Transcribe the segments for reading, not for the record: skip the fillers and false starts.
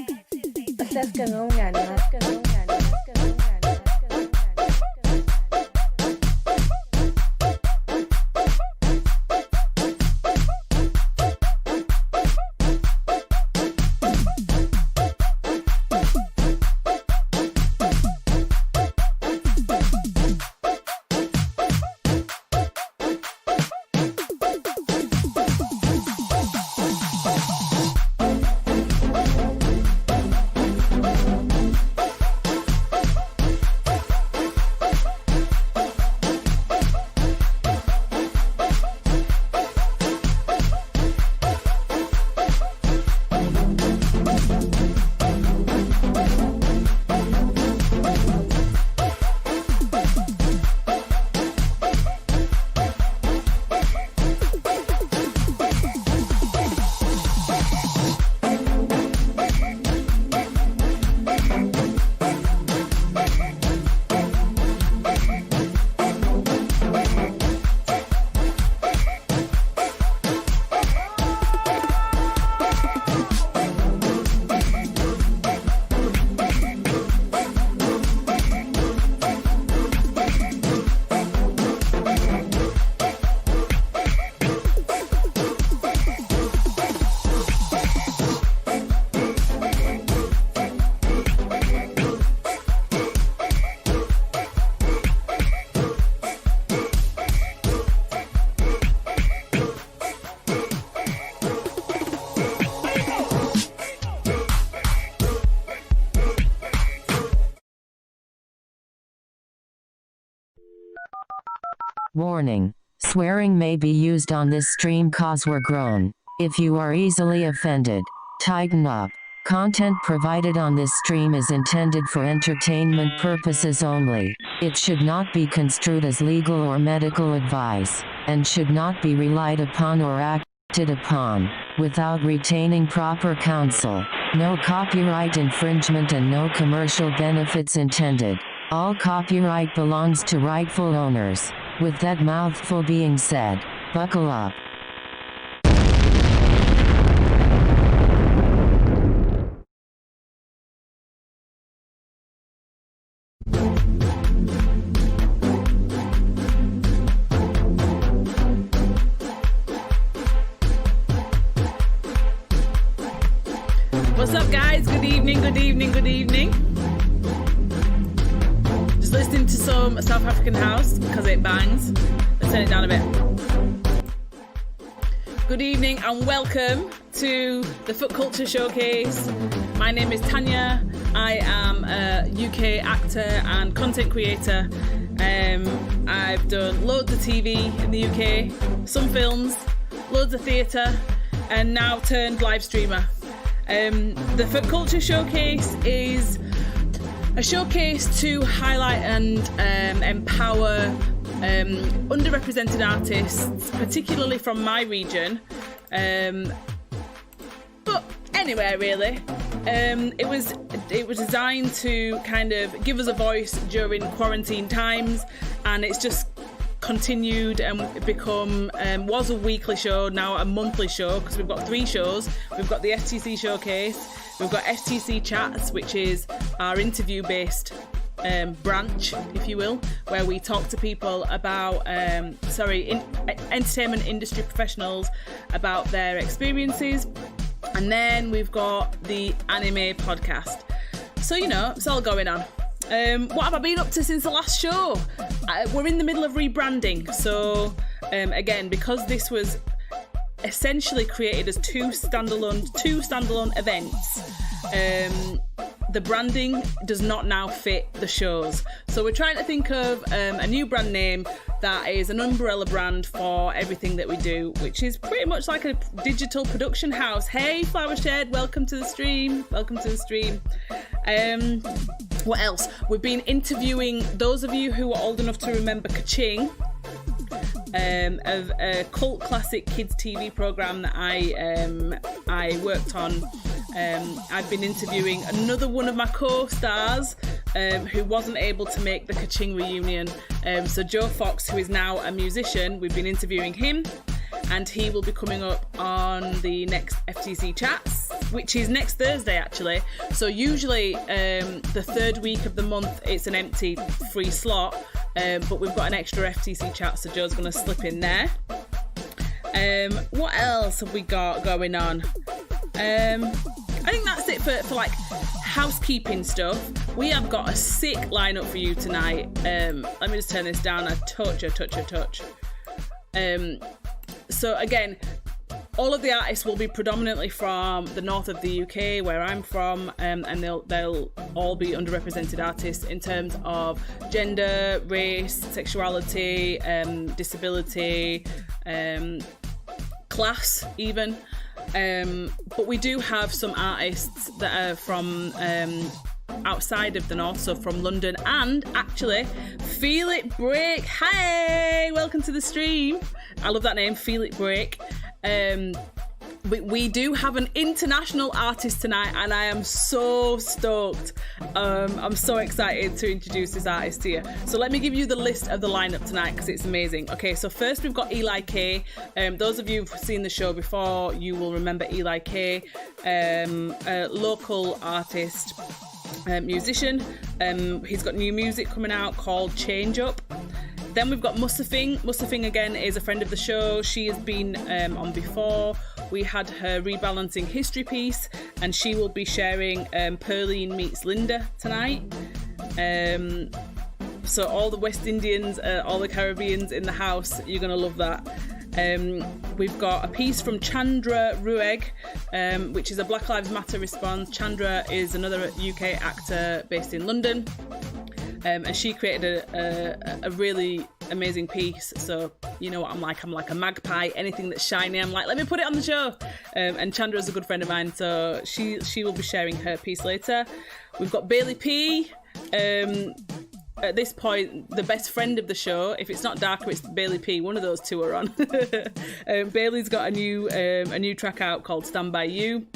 Assess ka ngôn ngàn, assess ka ngôn ngàn, assess ka ngôn ngàn, assess ka ngôn ngàn. Warning. Swearing may be used on this stream cause we're grown. If you are easily offended, tighten up. Content provided on this stream is intended for entertainment purposes only. It should not be construed as legal or medical advice, and should not be relied upon or acted upon, without retaining proper counsel. No copyright infringement and no commercial benefits intended. All copyright belongs to rightful owners. With that mouthful being said, buckle up. What's up, guys? Good evening, good evening, good evening. Just listening to some South African house because it bangs. Let's turn it down a bit. Good evening and welcome to the Foot Culture Showcase. My name is Tanya. I am a UK actor and content creator. I've done loads of TV in the UK, some films, loads of theatre, and now turned live streamer. The Foot Culture Showcase is a showcase to highlight and empower underrepresented artists, particularly from my region, but anywhere really. It was designed to kind of give us a voice during quarantine times, and it's just continued and become was a weekly show, now a monthly show, because we've got 3 shows. We've got the FTC Showcase, we've got FTC Chats, which is our interview based branch, if you will, where we talk to people about entertainment industry professionals about their experiences. And then we've got the anime podcast. So, you know, it's all going on. What have I been up to since the last show? We're in the middle of rebranding. So, again, because this was essentially created as two standalone events, the branding does not now fit the shows. So we're trying to think of a new brand name that is an umbrella brand for everything that we do, which is pretty much like a digital production house. Hey, Flowershed, welcome to the stream. Welcome to the stream. What else? We've been interviewing those of you who are old enough to remember Kaching, of a cult classic kids TV program that I worked on. I've been interviewing another one of my co-stars who wasn't able to make the Kaching reunion. So Joe Fox, who is now a musician, we've been interviewing him, and he will be coming up on the next FTC Chats which is next Thursday actually. So usually the third week of the month it's an empty free slot, but we've got an extra FTC chat, so Joe's going to slip in there. What else have we got going on? I think that's it for like housekeeping stuff. We have got a sick lineup for you tonight. Let me just turn this down a touch. So again, all of the artists will be predominantly from the north of the UK, where I'm from, and they'll all be underrepresented artists in terms of gender, race, sexuality, disability, class even. But we do have some artists that are from outside of the north, so from London, and actually Feel It Break. Hey, welcome to the stream. I love that name, Feel It Break. We do have an international artist tonight, and I am so stoked. I'm so excited to introduce this artist to you. So let me give you the list of the lineup tonight, because it's amazing. Okay, so first we've got Eli K. Those of you who've seen the show before, you will remember Eli K, a local artist, musician. He's got new music coming out called Change Up. Then we've got Musufing. Musufing again is a friend of the show. She has been on before. We had her rebalancing history piece, and she will be sharing Pearline Meets Linda tonight. So all the West Indians, all the Caribbeans in the house, you're gonna love that. We've got a piece from Chandra Ruegg, which is a Black Lives Matter response. Chandra is another UK actor based in London. And she created a really amazing piece. So you know what I'm like a magpie. Anything that's shiny, I'm like, let me put it on the show. And Chandra is a good friend of mine, so she will be sharing her piece later. We've got Bailey P. At this point, the best friend of the show. If it's not Darker, it's Bailey P. One of those two are on. Bailey's got a new track out called Stand By You.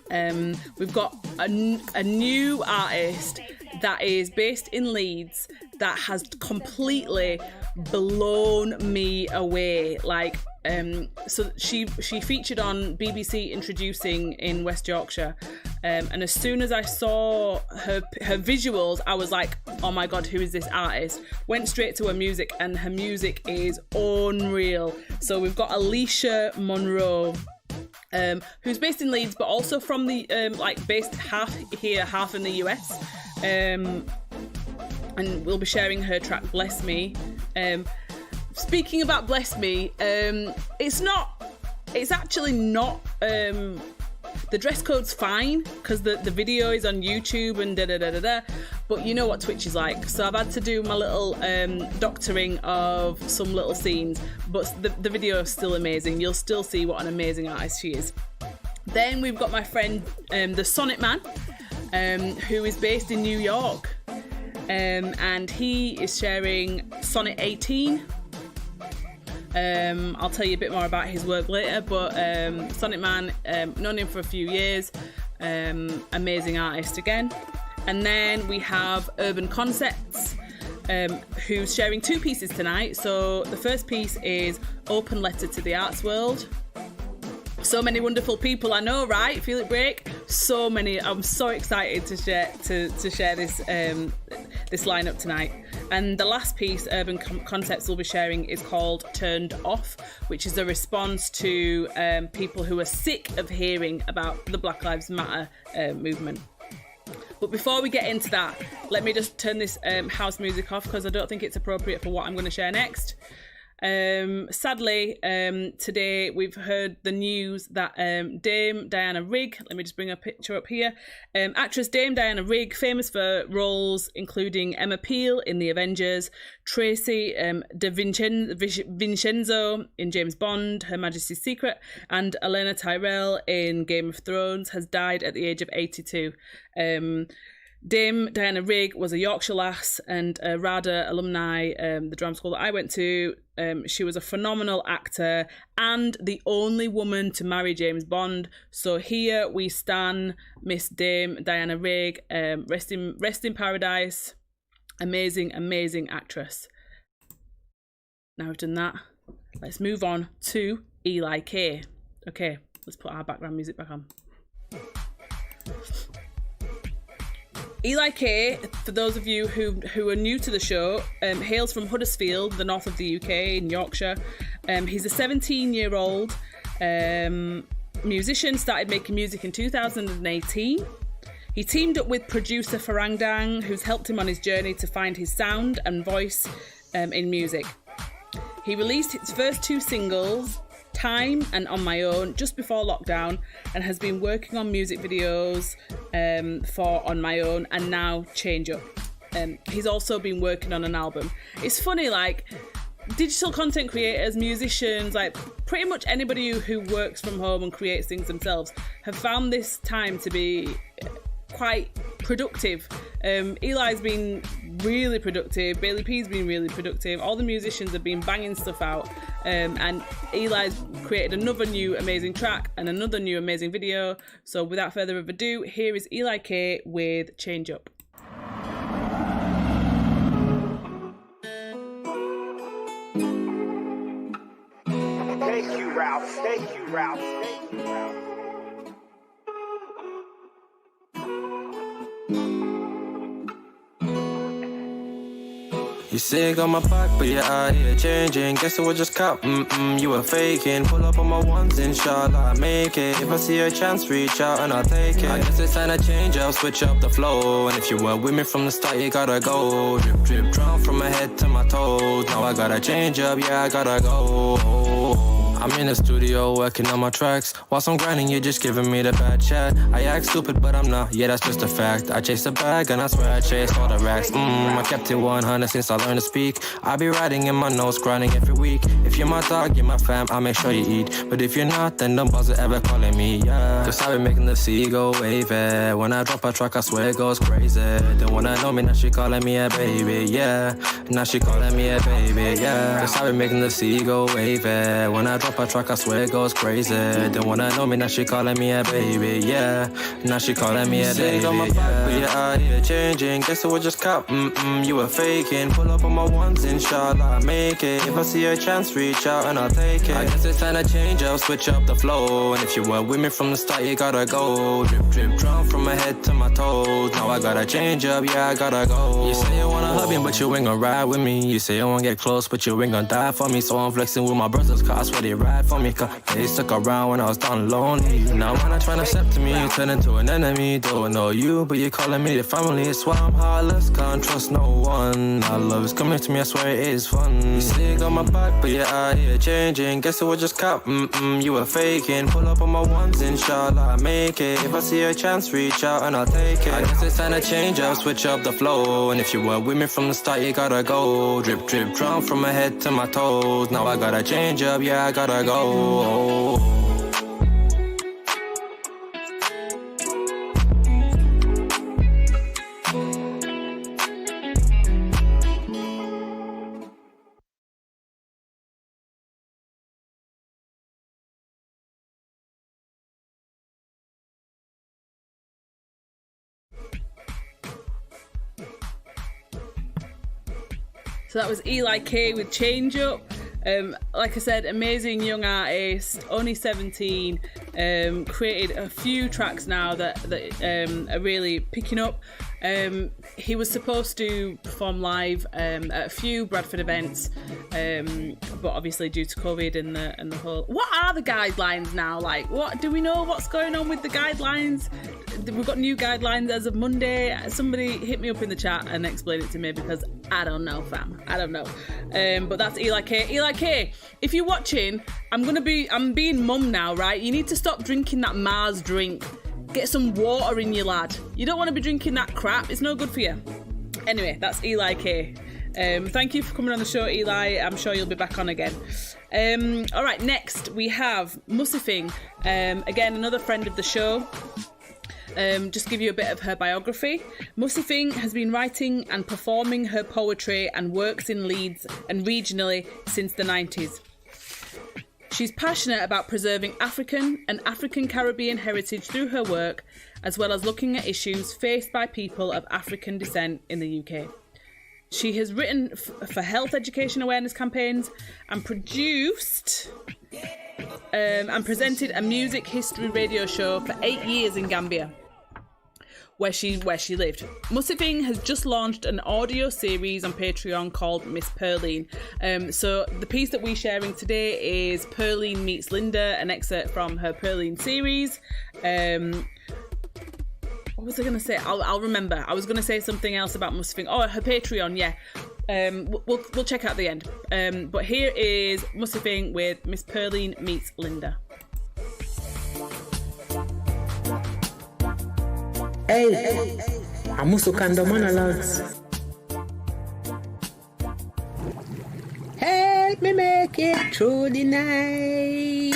We've got a new artist that is based in Leeds that has completely blown me away. Like, so she featured on BBC Introducing in West Yorkshire, and as soon as I saw her visuals, I was like, oh my god, who is this artist? Went straight to her music, and her music is unreal. So we've got Alyshah Monroe, who's based in Leeds, but also from the based half here, half in the US. And we'll be sharing her track Bless Me. Speaking about Bless Me, it's actually not, the dress code's fine because the video is on YouTube and but you know what Twitch is like, so I've had to do my little doctoring of some little scenes, but the video is still amazing. You'll still see what an amazing artist she is. Then we've got my friend the Sonnet Man, who is based in New York, and he is sharing Sonnet 18. I'll tell you a bit more about his work later, but Sonnet Man, known him for a few years, amazing artist again. And then we have Urban Conceptz, who's sharing two pieces tonight. So the first piece is Open Letter to the Arts World. So many wonderful people, I know, right? Feel It Break. So many. I'm so excited to share this this lineup tonight. And the last piece Urban Conceptz will be sharing is called Turned Off, which is a response to people who are sick of hearing about the Black Lives Matter movement. But before we get into that, let me just turn this house music off, because I don't think it's appropriate for what I'm going to share next. Sadly, today we've heard the news that Dame Diana Rigg, let me just bring a picture up here, actress Dame Diana Rigg, famous for roles including Emma Peel in The Avengers, Tracy Vincenzo in James Bond, Her Majesty's Secret, and Elena Tyrell in Game of Thrones, has died at the age of 82. Dame Diana Rigg was a Yorkshire lass and a RADA alumni, the drama school that I went to. She was a phenomenal actor and the only woman to marry James Bond. So here we stand Miss Dame Diana Rigg. Rest in paradise. Amazing, amazing actress. Now we've done that, let's move on to Eli K. Okay, let's put our background music back on. Eli K, for those of you who are new to the show, hails from Huddersfield, the north of the UK, in Yorkshire. He's a 17-year-old musician, started making music in 2018. He teamed up with producer Farang Dang, who's helped him on his journey to find his sound and voice in music. He released his first 2 singles, Time and On My Own, just before lockdown, and has been working on music videos for On My Own and now Change Up. He's also been working on an album. It's funny, like, digital content creators, musicians, like pretty much anybody who works from home and creates things themselves have found this time to be quite productive. Eli's been really productive, Bailey P's been really productive, all the musicians have been banging stuff out, and Eli's created another new amazing track and another new amazing video. So without further ado, here is Eli K with Change Up. Thank you, Ralph. Thank you, Ralph. Thank you, Ralph. You say got my back, but you're out here changing. Guess it was just cap, you were faking. Pull up on my ones, inshallah, I make it. If I see a chance, reach out and I'll take it. I guess it's time to change up, switch up the flow. And if you were with me from the start, you gotta go. Drip, drip, drown from my head to my toes. Now I gotta change up, yeah, I gotta go. I'm in the studio working on my tracks. Whilst I'm grinding, you're just giving me the bad chat. I act stupid, but I'm not, yeah, that's just a fact. I chase the bag, and I swear I chased all the racks. I kept it 100 since I learned to speak. I be writing in my notes, grinding every week. If you're my dog, you're my fam, I'll make sure you eat. But if you're not, then don't bother ever calling me, yeah. Cause I be making the sea go wavy. When I drop a track, I swear it goes crazy. Then when I know me, now she calling me a baby, yeah. Now she calling me a baby, yeah. Cause I be making the sea go wavy. When I drop a track, I swear it goes crazy. Then when I know me, now she calling me a baby, yeah. Now she calling me a baby, yeah. My back, but you're out here changing. Guess it was just cap, you were faking. Pull up on my ones, inshallah, I make it. If I see a chance, reach out and I'll take it. I guess it's time to change up, switch up the flow. And if you were with me from the start, you gotta go. Drip, drip, drown from my head to my toes. Now I gotta change up, yeah, I gotta go. You say you wanna hug me, but you ain't gonna ride with me. You say you wanna get close, but you ain't gonna die for me. So I'm flexing with my brothers, cause I swear they ride for me. Cause they stuck around when I was down lonely. Now when I try to step to me, you turn into an enemy. Don't know you, but you're calling me the family. It's why I'm heartless, can't trust no one. Our love is coming to me, I swear it is fun. You say you got my back, but you're out here changing. Guess it was just cap, you were faking. Pull up on my ones, inshallah, I make it. If I see a chance, reach out and I'll take it. I guess it's time to change up, switch up the flow. And if you were with me from the start, you gotta go. Drip, drip, drown from my head to my toes. Now I gotta change up, yeah, I gotta go. So that was Eli K with Change Up. Like I said, amazing young artist, only 17, created a few tracks now that are really picking up. He was supposed to perform live at a few Bradford events, but obviously due to COVID and the whole... What are the guidelines now? Like, what do we know what's going on with the guidelines? We've got new guidelines as of Monday. Somebody hit me up in the chat and explain it to me, because I don't know, fam. I don't know. But that's Eli K. Eli K, if you're watching, I'm being mum now, right? You need to stop drinking that Mars drink. Get some water in you, lad. You don't want to be drinking that crap. It's no good for you. Anyway, that's Eli K. Thank you for coming on the show, Eli. I'm sure you'll be back on again. All right, next we have Musufing. Again, another friend of the show. Just give you a bit of her biography. Musufing has been writing and performing her poetry and works in Leeds and regionally since the 90s. She's passionate about preserving African and African Caribbean heritage through her work, as well as looking at issues faced by people of African descent in the UK. She has written for health education awareness campaigns and produced and presented a music history radio show for 8 years in Gambia. where she lived. Musufing has just launched an audio series on Patreon called Miss Pearline. So the piece that we're sharing today is Pearline Meets Linda, an excerpt from her Pearline series. What was I going to say? I'll remember. I was going to say something else about Musufing. Oh, her Patreon, yeah. We'll check out the end. But here is Musufing with Miss Pearline Meets Linda. Hey, I'm Musukando monologues. Help me make it through the night.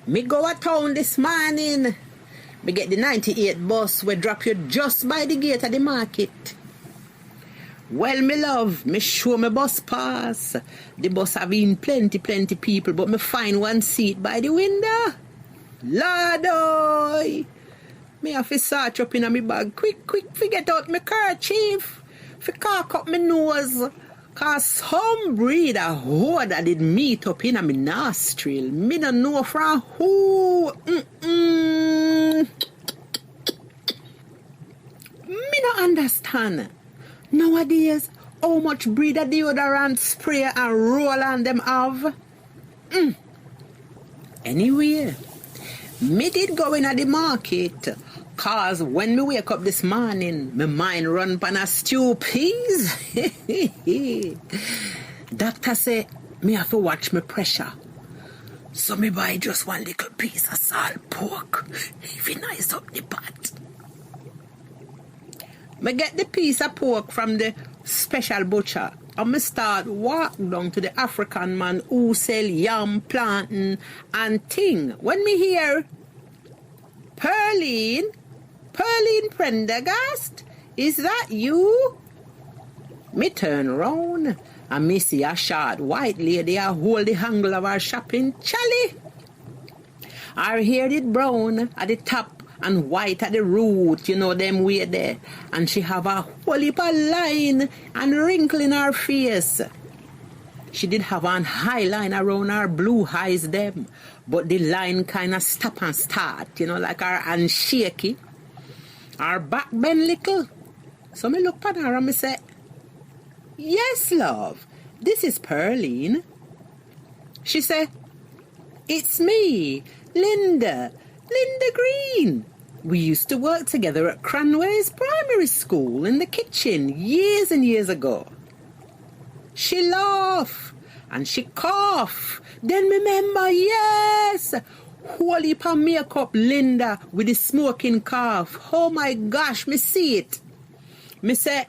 Me go a town this morning. Me get the 98 bus we drop you just by the gate of the market. Well, me love, me show me bus pass. The bus have been plenty people, but me find one seat by the window. Lord, oi! Me have to search up in my bag quick, forget out my kerchief. For cock up my nose. Cause some breed of hoe that did meet up in my nostril. Me don't know from who. Me don't understand. Nowadays, how much breed of deodorant spray and roll on them have. Anyway, me did go in at the market. Cause when me wake up this morning, my mind run pan a stew peas. Doctor say me have to watch my pressure. So me buy just one little piece of salt pork. Even nice up the pot. Me get the piece of pork from the special butcher. And me start walk down to the African man who sell yam, plantain and thing. When me hear Pearline Prendergast, is that you? Me turn round and me see a short white lady a hold the handle of her shopping chally. Her hair is brown at the top and white at the root, you know them way there. And she have a whole heap of line and wrinkle in her face. She did have an high line around her blue eyes them, but the line kind of stop and start, you know, like her hand shaky. Her back bend little. So me look at her and me say, yes, love, this is Pearline. She say, it's me, Linda Green. We used to work together at Cranway's primary school in the kitchen years and years ago. She laugh and she cough. Then remember, yes, whole heap of makeup Linda with the smoking cough. Oh my gosh, me see it. Me say,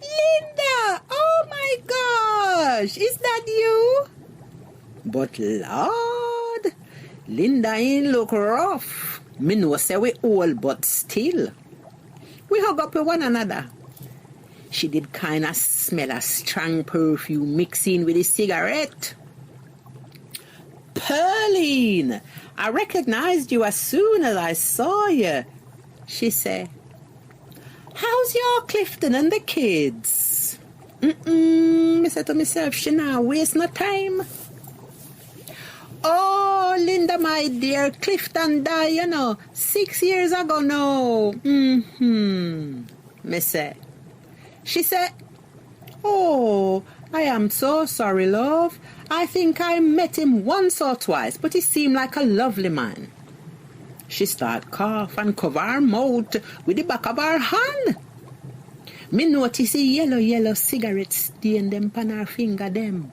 Linda, oh my gosh, is that you? But Lord, Linda ain't look rough. Me know say we old, but still. We hug up with one another. She did kind of smell a strong perfume mixing with a cigarette. Pearline, I recognized you as soon as I saw you, she said. How's your Clifton and the kids? Me said to myself, she now waste no time. Oh, Linda, my dear, Clifton died, you know, 6 years ago now. Me say. She said, oh, I am so sorry, love. I think I met him once or twice, but he seemed like a lovely man. She start cough and cover her mouth with the back of her hand. Me notice a yellow cigarette stain them pan her finger them.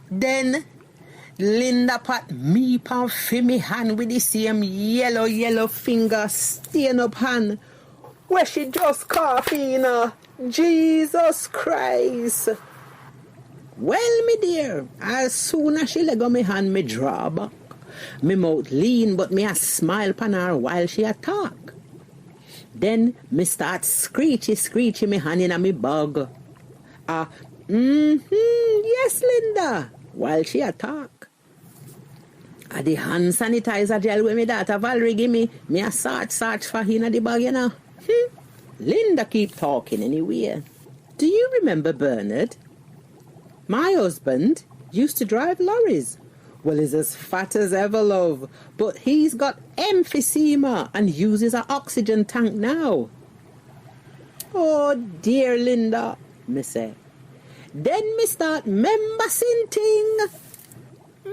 Then Linda pat me pan fi me hand with the same yellow finger stain up hand where she just cough, you know. Jesus Christ. Well, me dear, as soon as she let go me hand, me draw back. Me mouth lean, but me a smile pan her while she a talk. Then me start screechy me hand in a me bag. Yes, Linda, while she a talk. A the hand sanitizer gel with me daughter Valerie give me a search for him in the bag, you know. Linda keep talking anyway. Do you remember Bernard? My husband used to drive lorries. Well, he's as fat as ever, love, but he's got emphysema and uses an oxygen tank now. Oh, dear Linda, me say. Then me start membering thing.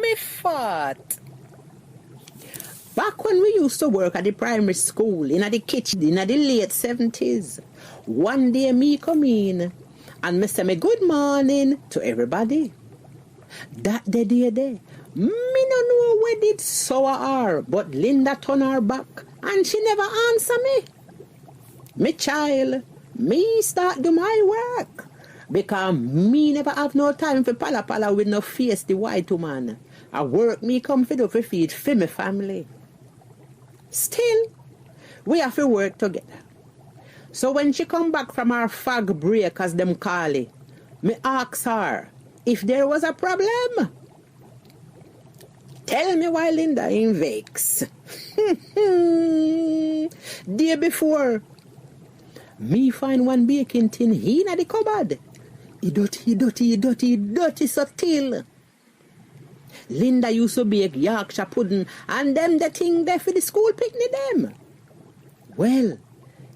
Me fat. Back when we used to work at the primary school, in the kitchen, in the late 70s, one day me come in and me say me good morning to everybody. That day, me no know where did sour her, but Linda turn her back and she never answer me. Me child, me start do my work because me never have no time for pala with no face the white woman. I work me come for do for feed for me family. Still, we have to work together. So when she come back from her fag break, as them call it, me ask her if there was a problem. Tell me why Linda in vex. Day before, me find one baking tin in the cupboard. He dirty so till. Linda used to bake Yorkshire pudding and them the thing there for the school picnic them. Well,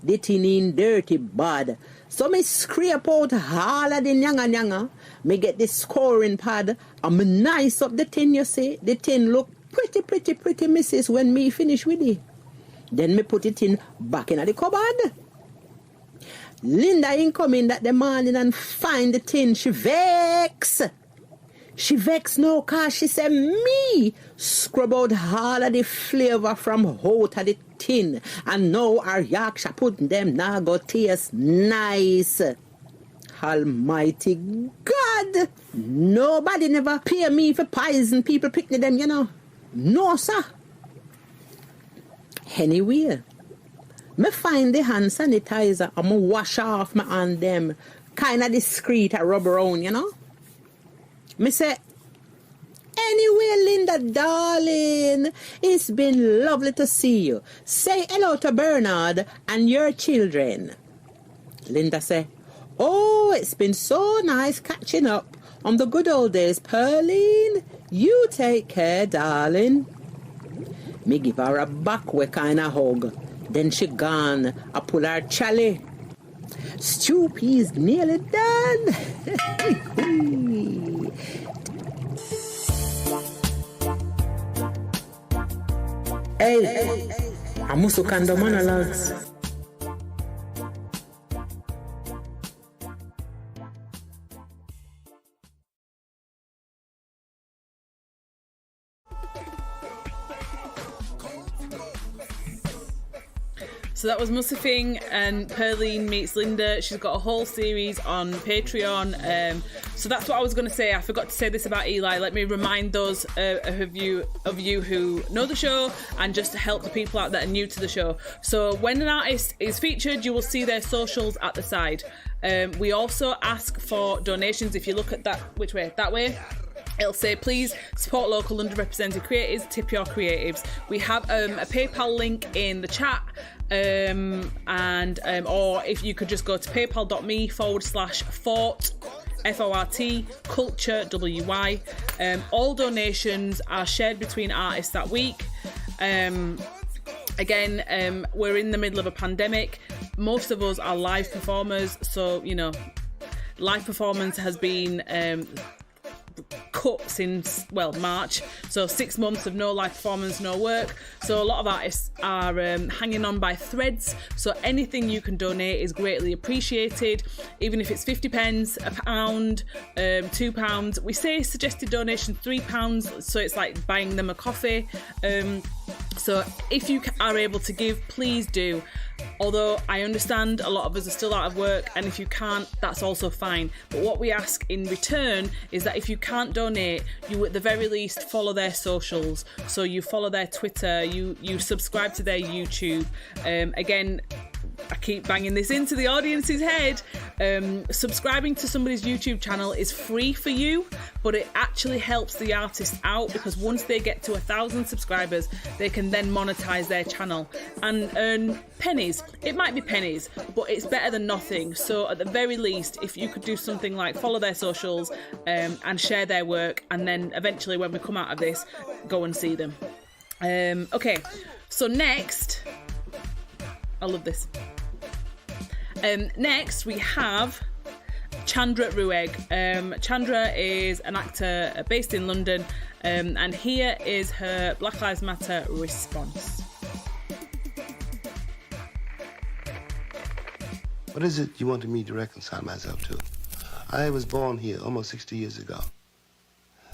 the tin in dirty bad. So me scrape out all of the nyanga. Me get the scoring pad and me nice up the tin, you see. The tin look pretty, missus, when me finish with it. Then me put it in back in the cupboard. Linda ain't coming that the morning and find the tin. She vex. She vex no cause she said me scrub out all of the flavor from out of the tin and now our Yorkshire pudding them now go taste nice. Almighty God, nobody never pay me for poison people picnic them, you know. No, sir. Anyway, me find the hand sanitizer and me wash off my hand them kind of discreet and rub around, you know. Me say, anyway, Linda, darling, it's been lovely to see you. Say hello to Bernard and your children. Linda say, oh, it's been so nice catching up on the good old days, Pearline. You take care, darling. Me give her a backway kind of hug. Then she gone. I pull her chally. Stew peas nearly done. Hey, I'm Musukando monologues. So that was Musufing and Pearline Meets Linda. She's got a whole series on Patreon. So that's what I was going to say. I forgot to say this about Eli. Let me remind those of you who know the show and just to help the people out that are new to the show. So when an artist is featured, you will see their socials at the side. We also ask for donations. If you look at that, which way? That way. It'll say, please support local underrepresented creators, tip your creatives. We have a PayPal link in the chat, or if you could just go to paypal.me/fort, FORT, culture, WY. All donations are shared between artists that week. Again, we're in the middle of a pandemic. Most of us are live performers, so, you know, live performance has been cut since March, so 6 months of no live performance, no work. So a lot of artists are hanging on by threads, so anything you can donate is greatly appreciated, even if it's 50p, £1, £2. We say suggested donation £3, so it's like buying them a coffee. So if you are able to give, please do. Although I understand a lot of us are still out of work, and if you can't, that's also fine. But what we ask in return is that if you can't donate, you at the very least follow their socials. So you follow their Twitter, you subscribe to their YouTube. Again, I keep banging this into the audience's head. Subscribing to somebody's YouTube channel is free for you, but it actually helps the artist out, because once they get to 1,000 subscribers, they can then monetize their channel and earn pennies. It might be pennies, but it's better than nothing. So at the very least, if you could do something like follow their socials and share their work, and then eventually when we come out of this, go and see them. Okay, so next, I love this. Next we have Chandra Ruegg. Chandra is an actor based in London, and here is her Black Lives Matter response. What is it you wanted me to reconcile myself to? I was born here almost 60 years ago.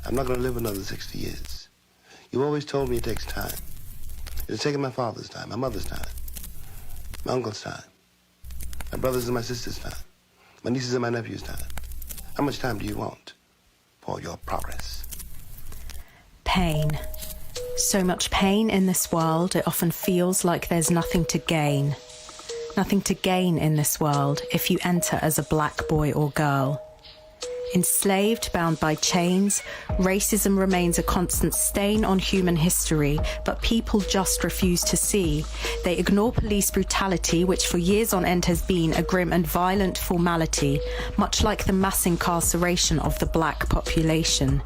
I'm not going to live another 60 years. You always told me it takes time. It's taken my father's time, my mother's time, my uncle's time, my brother's and my sister's time, my nieces and my nephew's time. How much time do you want for your progress? Pain. So much pain in this world, it often feels like there's nothing to gain. Nothing to gain in this world if you enter as a black boy or girl. Enslaved, bound by chains, racism remains a constant stain on human history, but people just refuse to see. They ignore police brutality, which for years on end has been a grim and violent formality, much like the mass incarceration of the black population.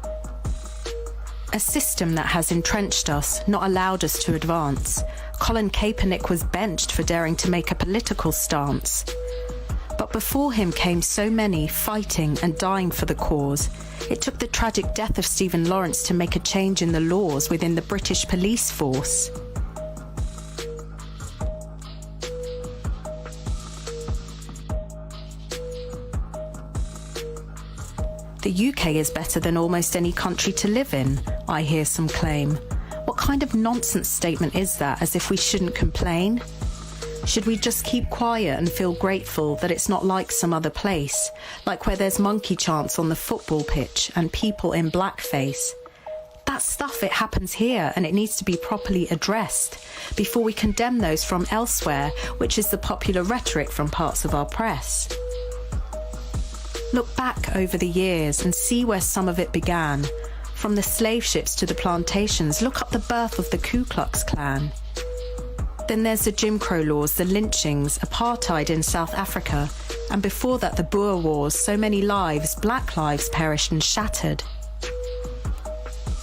A system that has entrenched us, not allowed us to advance. Colin Kaepernick was benched for daring to make a political stance. But before him came so many fighting and dying for the cause. It took the tragic death of Stephen Lawrence to make a change in the laws within the British police force. The UK is better than almost any country to live in, I hear some claim. What kind of nonsense statement is that, as if we shouldn't complain? Should we just keep quiet and feel grateful that it's not like some other place, like where there's monkey chants on the football pitch and people in blackface? That stuff, it happens here, and it needs to be properly addressed before we condemn those from elsewhere, which is the popular rhetoric from parts of our press. Look back over the years and see where some of it began. From the slave ships to the plantations, look up the birth of the Ku Klux Klan. Then there's the Jim Crow laws, the lynchings, apartheid in South Africa, and before that the Boer Wars. So many lives, black lives, perished and shattered.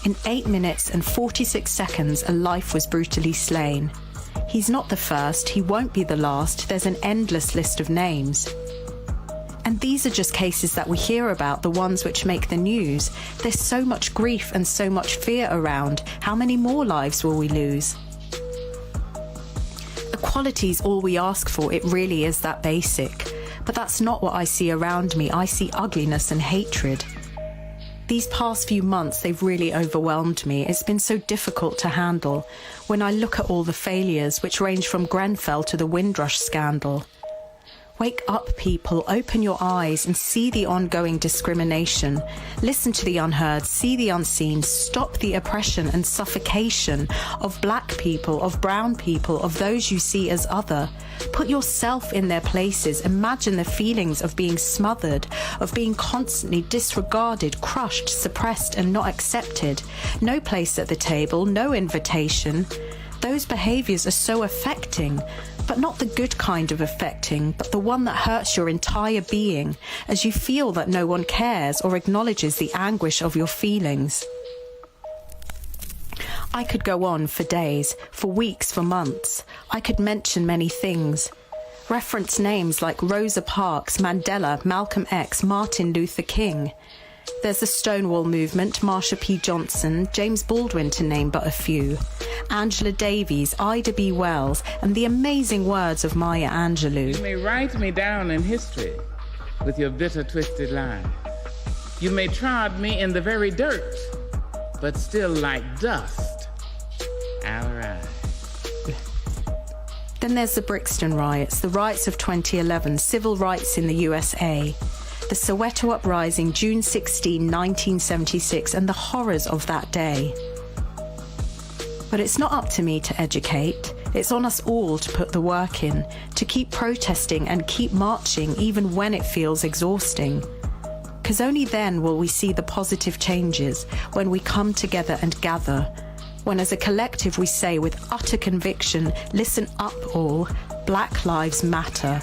In 8 minutes and 46 seconds, a life was brutally slain. He's not the first, he won't be the last, there's an endless list of names. And these are just cases that we hear about, the ones which make the news. There's so much grief and so much fear around. How many more lives will we lose? Equality's all we ask for, it really is that basic. But that's not what I see around me. I see ugliness and hatred. These past few months, they've really overwhelmed me. It's been so difficult to handle when I look at all the failures, which range from Grenfell to the Windrush scandal. Wake up, people, open your eyes and see the ongoing discrimination. Listen to the unheard, see the unseen, stop the oppression and suffocation of black people, of brown people, of those you see as other. Put yourself in their places. Imagine the feelings of being smothered, of being constantly disregarded, crushed, suppressed and not accepted. No place at the table, no invitation. Those behaviours are so affecting, but not the good kind of affecting, but the one that hurts your entire being, as you feel that no one cares or acknowledges the anguish of your feelings. I could go on for days, for weeks, for months. I could mention many things. Reference names like Rosa Parks, Mandela, Malcolm X, Martin Luther King. There's the Stonewall movement, Marsha P. Johnson, James Baldwin to name but a few, Angela Davies, Ida B. Wells, and the amazing words of Maya Angelou. You may write me down in history with your bitter, twisted lies. You may trod me in the very dirt, but still like dust, I'll rise. Then there's the Brixton riots, the riots of 2011, civil rights in the USA. The Soweto Uprising, June 16, 1976, and the horrors of that day. But it's not up to me to educate. It's on us all to put the work in, to keep protesting and keep marching even when it feels exhausting. Because only then will we see the positive changes, when we come together and gather, when as a collective we say with utter conviction, listen up all, Black Lives Matter.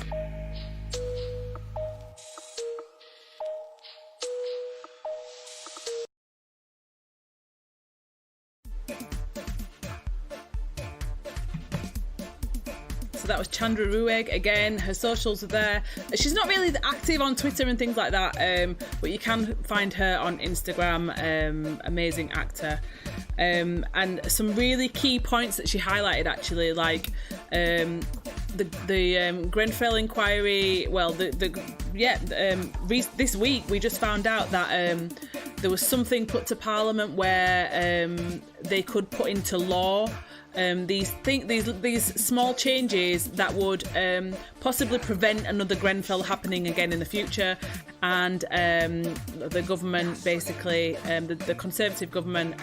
So that was Chandra Ruegg. Again, her socials are there. She's not really active on Twitter and things like that, but you can find her on Instagram. Amazing actor. And some really key points that she highlighted, actually, like the Grenfell inquiry. Well, this week we just found out that there was something put to Parliament where they could put into law these small changes that would possibly prevent another Grenfell happening again in the future. And the government, basically, the Conservative government,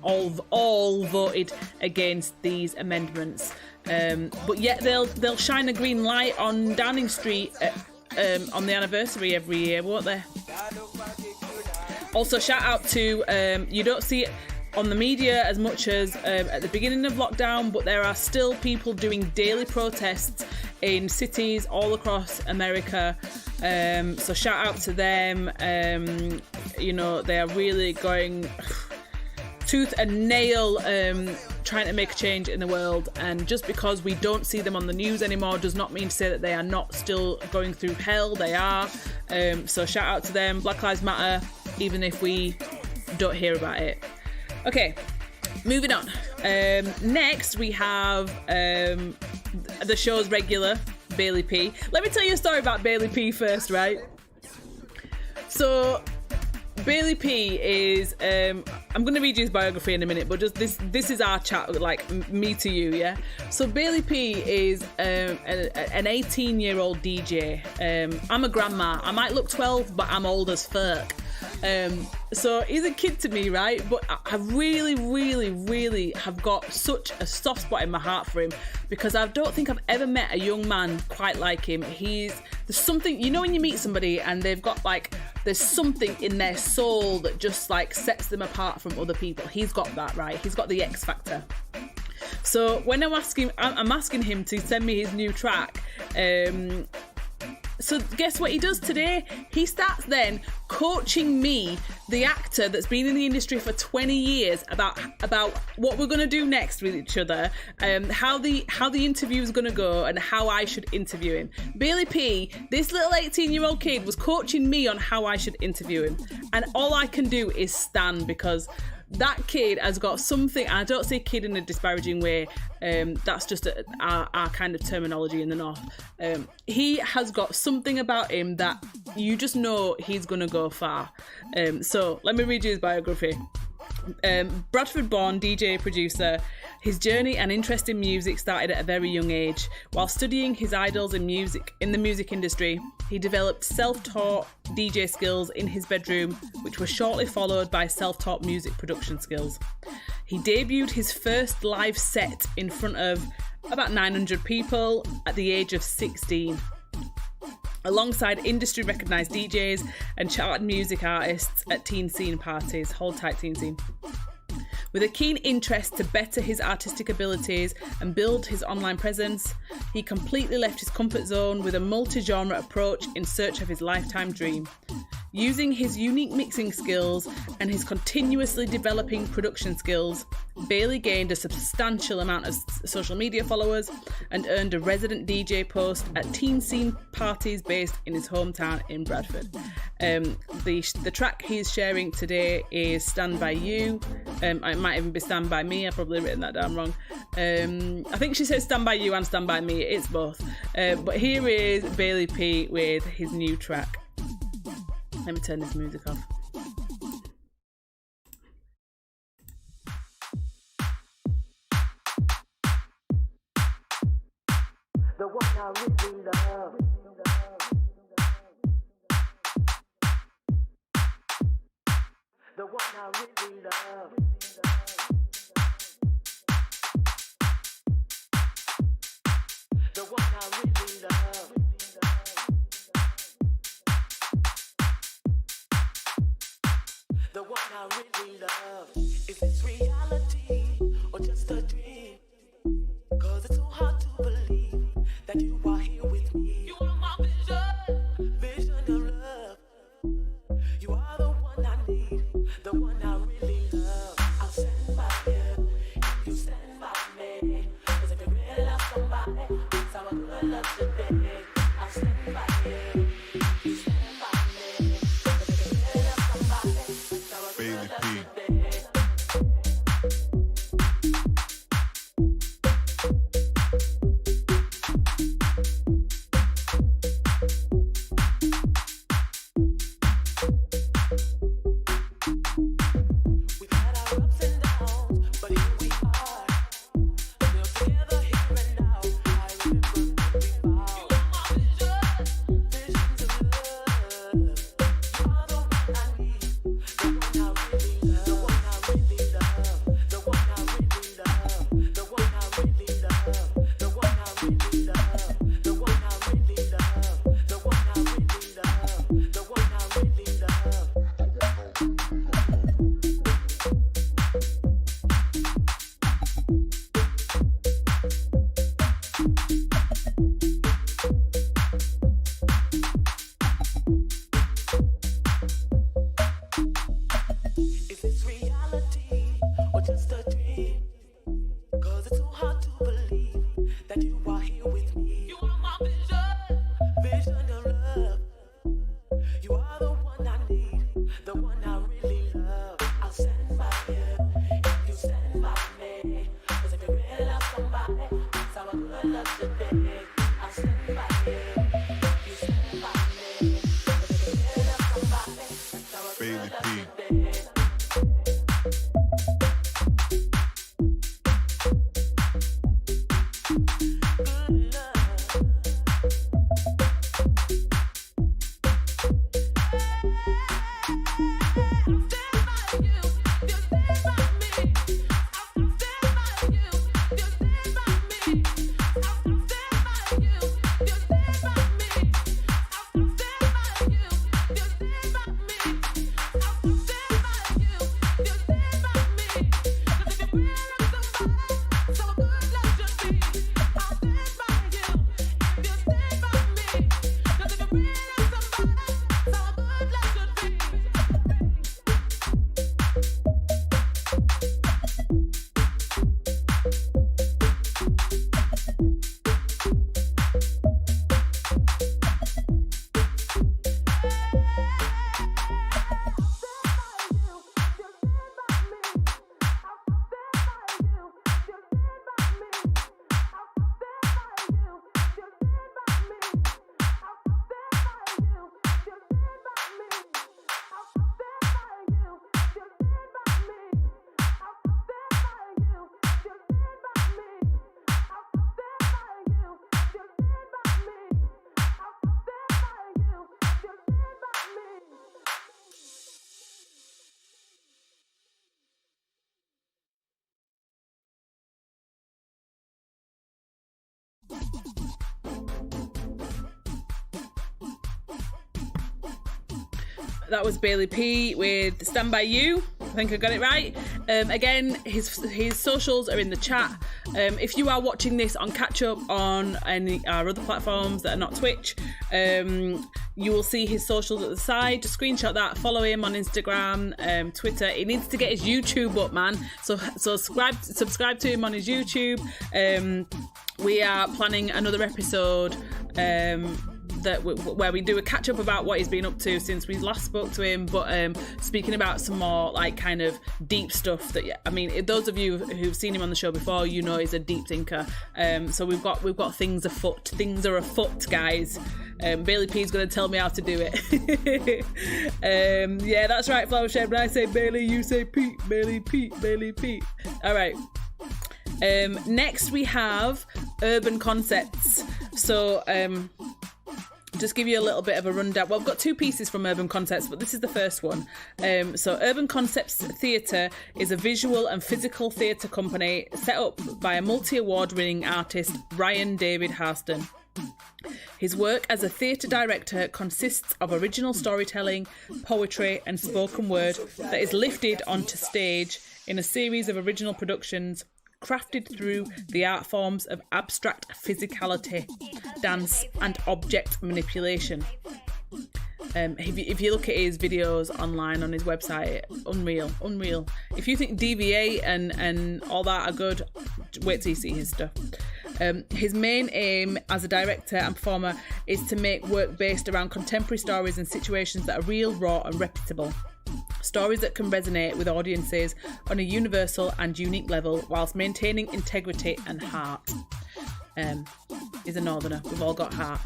all voted against these amendments. But yet they'll shine a green light on Downing Street on the anniversary every year, won't they? Also, shout out to you don't see it on the media as much as at the beginning of lockdown, but there are still people doing daily protests in cities all across America. So shout out to them. They are really going tooth and nail trying to make a change in the world, and just because we don't see them on the news anymore does not mean to say that they are not still going through hell. They are. So shout out to them. Black Lives Matter, even if we don't hear about it. Okay, moving on. Next we have the show's regular, Bailey P. Let me tell you a story about Bailey P first, right? So Bailey P is I'm going to read you his biography in a minute, but just this is our chat, like me to you, yeah? So Bailey P is an 18-year-old DJ. I'm a grandma. I might look 12, but I'm old as fuck. So he's a kid to me, right? But I really, really, really have got such a soft spot in my heart for him, because I don't think I've ever met a young man quite like him. There's something, you know, when you meet somebody and they've got there's something in their soul that just sets them apart from other people. He's got that, right? He's got the X factor. So when I'm asking him to send me his new track, so guess what he does today? He starts then coaching me, the actor that's been in the industry for 20 years, about what we're going to do next with each other, how the interview is going to go, and how I should interview him. Bailey P, this little 18-year-old kid, was coaching me on how I should interview him, and all I can do is stand, because that kid has got something, and I don't say kid in a disparaging way, that's just our kind of terminology in the North. He has got something about him that you just know he's going to go far. So let me read you his biography. Bradford-born DJ producer, his journey and interest in music started at a very young age. While studying his idols in the music industry, he developed self-taught DJ skills in his bedroom, which were shortly followed by self-taught music production skills. He debuted his first live set in front of about 900 people at the age of 16. Alongside industry-recognised DJs and charted music artists at teen scene parties. Hold tight, teen scene. With a keen interest to better his artistic abilities and build his online presence, he completely left his comfort zone with a multi-genre approach in search of his lifetime dream. Using his unique mixing skills and his continuously developing production skills, Bailey gained a substantial amount of social media followers and earned a resident DJ post at teen scene parties based in his hometown in Bradford. The track he's sharing today is Stand By You. It might even be Stand By Me. I've probably written that down wrong. I think she says Stand By You and Stand By Me. It's both. But here is Bailey P with his new track. Let me turn this music off. The one I really love. The one I really love. the one I really love. The one I really love. Is this reality or just a dream? 'Cause it's so hard to believe that you are here with me. You are my vision, vision of love. You are the one I need, the one I really love. I'll stand by you if you stand by me. 'Cause if you really love somebody, that's how a good love should be. I'll stand by you if you stand by me. 'Cause if you really love somebody, that's how a good love should be. That was Bailey P with Stand By You. I think I got it right. Again, his socials are in the chat. If you are watching this on catch up on any our other platforms that are not Twitch, you will see his socials at the side. Just screenshot that, follow him on Instagram, Twitter. He needs to get his YouTube up, man. So subscribe to him on his YouTube. We are planning another episode where we do a catch up about what he's been up to since we last spoke to him, but speaking about some more like kind of deep stuff that, I mean, those of you who've seen him on the show before, you know he's a deep thinker. So we've got things afoot. Things are afoot, guys. Bailey P is going to tell me how to do it. Yeah, that's right, Flower Shed. When I say Bailey, you say Pete. Bailey Pete. Bailey Pete. All right. Next we have Urban Conceptz. So just give you a little bit of a rundown. Well, I've got two pieces from Urban Conceptz, but this is the first one. So Urban Conceptz Theatre is a visual and physical theatre company set up by a multi-award-winning artist, Ryan David Harston. His work as a theatre director consists of original storytelling, poetry and spoken word that is lifted onto stage in a series of original productions crafted through the art forms of abstract physicality, dance and object manipulation. If you look at his videos online on his website, unreal. If you think DVA and all that are good, wait till you see his stuff. His main aim as a director and performer is to make work based around contemporary stories and situations that are real, raw and reputable. Stories that can resonate with audiences on a universal and unique level whilst maintaining integrity and heart. He's a northerner, we've all got heart.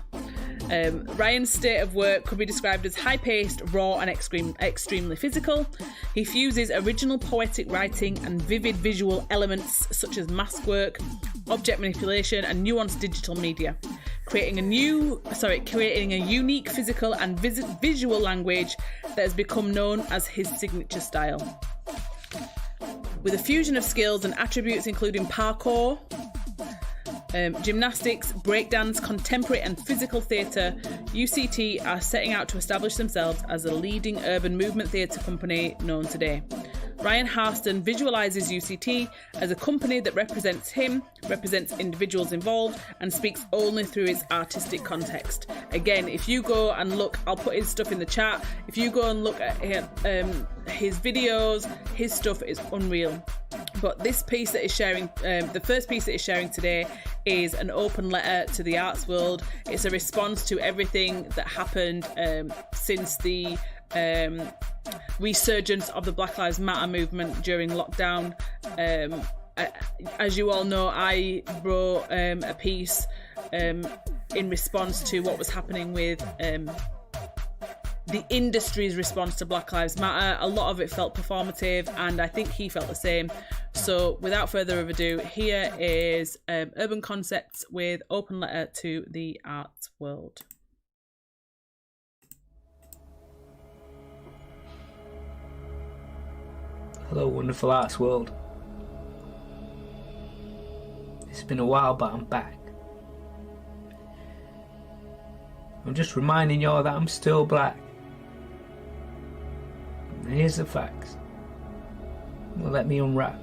Ryan's state of work could be described as high-paced, raw and extremely physical. He fuses original poetic writing and vivid visual elements such as mask work, object manipulation and nuanced digital media, creating a unique physical and visual language that has become known as his signature style. With a fusion of skills and attributes including parkour, gymnastics, breakdance, contemporary and physical theatre, UCT are setting out to establish themselves as a leading urban movement theatre company known today. Ryan Harston visualises UCT as a company that represents him, represents individuals involved, and speaks only through its artistic context. Again, if you go and look, I'll put his stuff in the chat. If you go and look at his videos, his stuff is unreal. But this piece that is sharing, the first piece that is sharing today, is an open letter to the arts world. It's a response to everything that happened since the resurgence of the Black Lives Matter movement during lockdown. As you all know, I wrote a piece in response to what was happening with the industry's response to Black Lives Matter. A lot of it felt performative, and I think he felt the same. So without further ado, here is Urban Conceptz with Open Letter to the Arts World. Hello, wonderful arts world. It's been a while, but I'm back. I'm just reminding y'all that I'm still black. And here's the facts. Well, let me unwrap.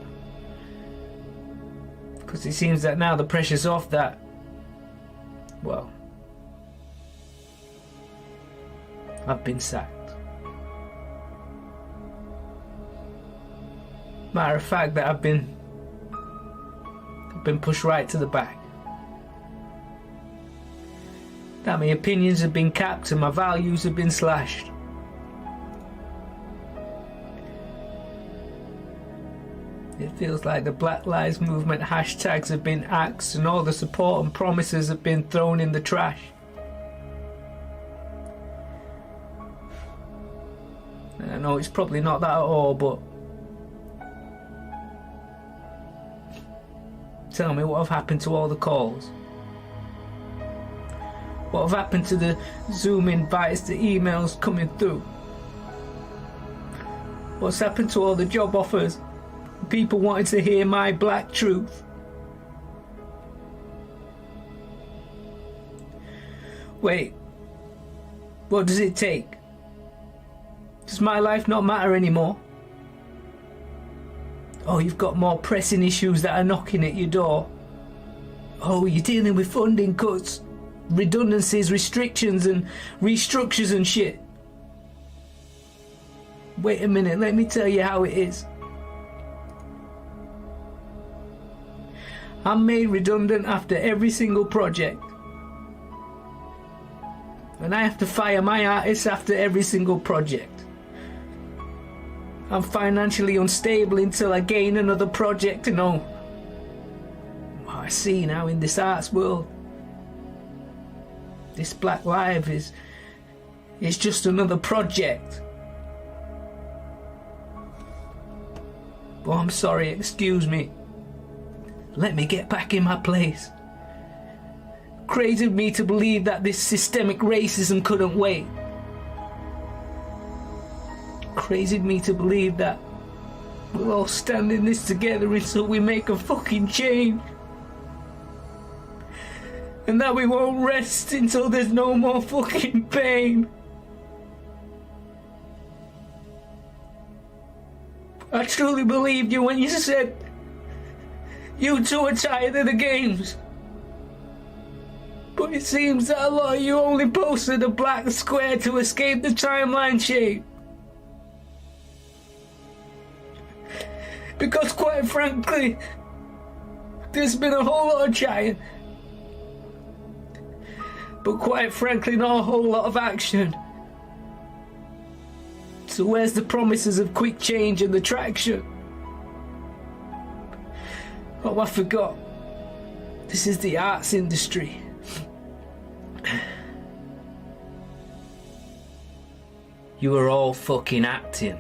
Because it seems that now the pressure's off that, well, I've been sacked. Matter of fact, that I've been pushed right to the back. That my opinions have been capped and my values have been slashed. It feels like the Black Lives Movement hashtags have been axed and all the support and promises have been thrown in the trash. And I know it's probably not that at all, but tell me, what have happened to all the calls? What have happened to the Zoom invites, the emails coming through? What's happened to all the job offers? People wanting to hear my black truth? Wait, what does it take? Does my life not matter anymore? Oh, you've got more pressing issues that are knocking at your door. Oh, you're dealing with funding cuts, redundancies, restrictions and restructures and shit. Wait a minute, let me tell you how it is. I'm made redundant after every single project. And I have to fire my artists after every single project. I'm financially unstable until I gain another project and all. What I see now in this arts world, this Black Life is just another project. Oh, I'm sorry, excuse me. Let me get back in my place. Crazy of me to believe that this systemic racism couldn't wait. Crazy of me to believe that we'll all stand in this together until we make a fucking change. And that we won't rest until there's no more fucking pain. I truly believed you when you said you two are tired of the games. But it seems that a lot of you only posted a black square to escape the timeline shame. Because quite frankly, there's been a whole lot of chatting. But quite frankly, not a whole lot of action. So where's the promises of quick change and the traction? Oh, I forgot. This is the arts industry. You are all fucking acting.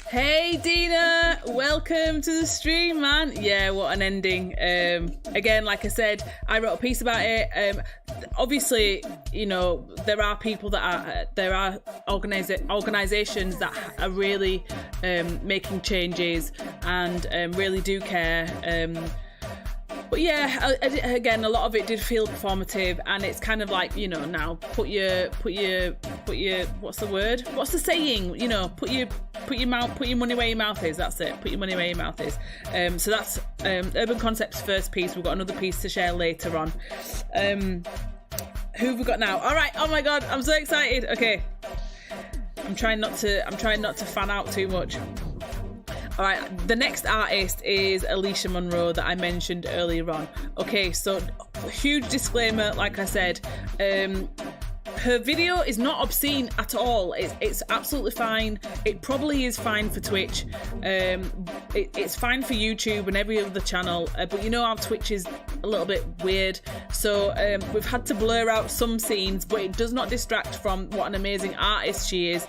Hey Dina, welcome to the stream, man. Yeah, what an ending. Again, like I said, I wrote a piece about it. Obviously, you know, there are people that are organisations that are really making changes and really do care. But yeah, again, a lot of it did feel performative, and it's kind of like, you know, now put your what's the word? What's the saying? You know, put your money where your mouth is. That's it. Put your money where your mouth is. So that's Urban Conceptz' first piece. We've got another piece to share later on. Who have we got now? All right. Oh my God, I'm so excited. Okay, I'm trying not to fan out too much. All right, the next artist is Alyshah Monroe that I mentioned earlier on. Okay, so huge disclaimer, like I said, her video is not obscene at all. It's absolutely fine. It probably is fine for Twitch. It's fine for YouTube and every other channel, but you know how Twitch is a little bit weird. So we've had to blur out some scenes, but it does not distract from what an amazing artist she is.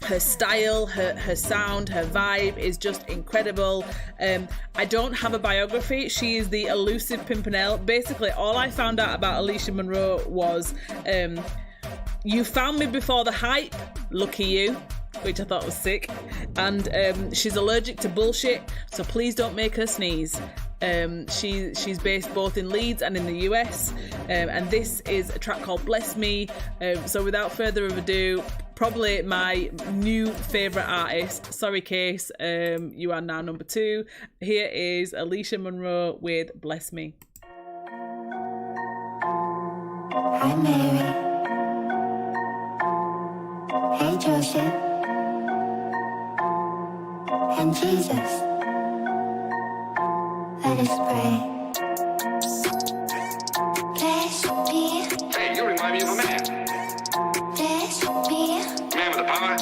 Her style, her sound, her vibe is just incredible. I don't have a biography. She is the elusive Pimpernel. Basically, all I found out about Alyshah Monroe was you found me before the hype, lucky you, which I thought was sick. And she's allergic to bullshit, so please don't make her sneeze. She's based both in Leeds and in the US, and this is a track called Bless Me. So without further ado, probably my new favourite artist. Sorry, Case, you are now number 2. Here is Alyshah Monroe with Bless Me. Hi, Mary. Hey, Joseph. And Jesus. Let us pray. Bless me. Hey, you remind me of a man. Bless me. Man with a power.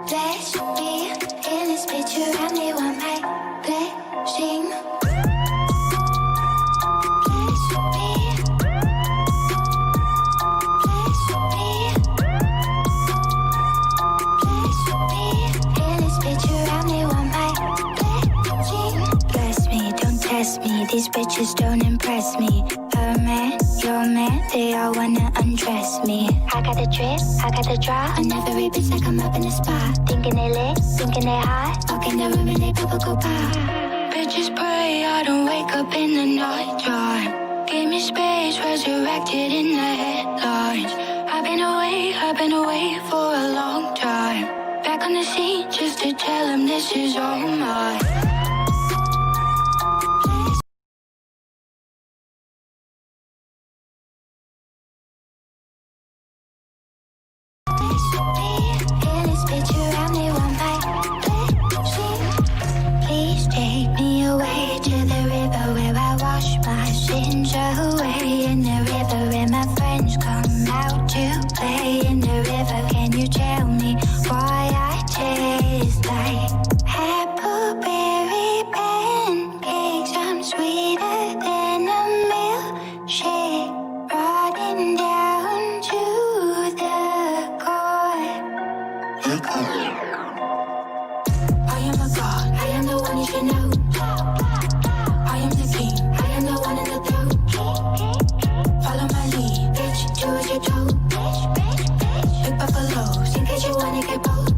Bless me. In this picture, I may want my blessing. Bless me. Bless me. Bless me. In this picture, I may want my blessing. Bless me, don't test me. These bitches don't impress me. Her man, your man, they all wanna undress me. I got the drip, I got the draw. On every bitch that come up in the spot. Thinking they lit, thinking they hot. Walk in the room and they pop go by. Bitches pray I don't wake up in the night time. Give me space, resurrected in the headlines. I've been away for a long time. Back on the scene just to tell them this is all mine. Bless me. wake up. I am a god, I am the one you should know. I am the king, I am the one in the throne. Follow my lead, bitch, do as you're told. Big buffaloes, in case you wanna get bold.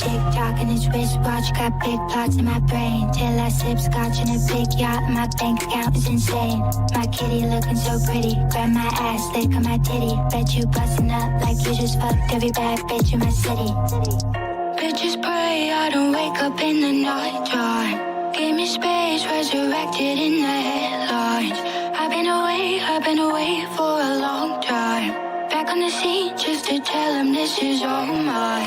Tick-tock in his wristwatch, got big plots in my brain. Till I sip scotch in a big yacht, my bank account is insane. My kitty looking so pretty, grab my ass, lick on my titty. Bet you bustin' up like you just fucked every bad bitch in my city. Bitches pray I don't wake up in the night time. Give me space, resurrected in the headlines. I've been away for a long time. Back on the scene just to tell them this is all mine.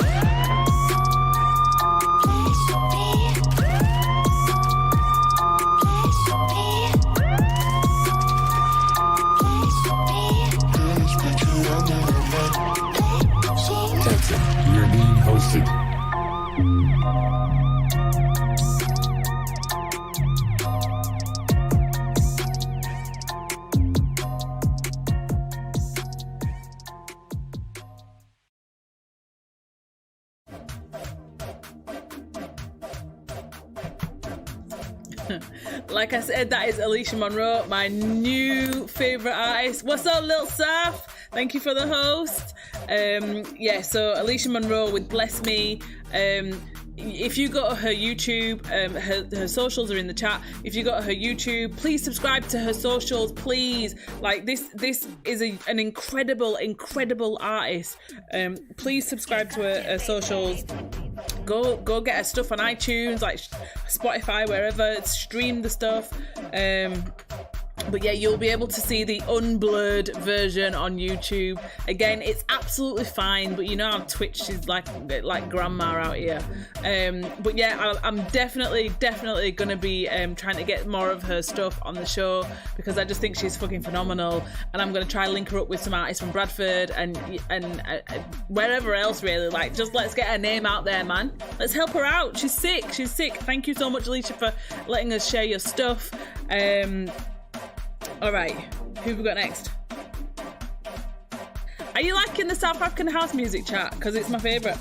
You're being hosted. Like I said, that is Alyshah Monroe, my new favourite artist. What's up, Lil Saf? Thank you for the host. So Alyshah Monroe with Bless Me. If you go to her YouTube, her socials are in the chat. If you go to her YouTube, please subscribe to her socials, please. Like this is an incredible artist. Please subscribe to her socials. Go get her stuff on iTunes, like Spotify, wherever. Stream the stuff. But yeah, you'll be able to see the unblurred version on YouTube. Again, it's absolutely fine, but you know how Twitch is like grandma out here. But yeah, I'm definitely gonna be trying to get more of her stuff on the show, because I just think she's fucking phenomenal, and I'm gonna try and link her up with some artists from Bradford and wherever else, really. Like, just let's get her name out there, man. Let's help her out. She's sick. Thank you so much, Alyshah, for letting us share your stuff. Alright, who have we got next? Are you liking the South African house music chat? Because it's my favourite.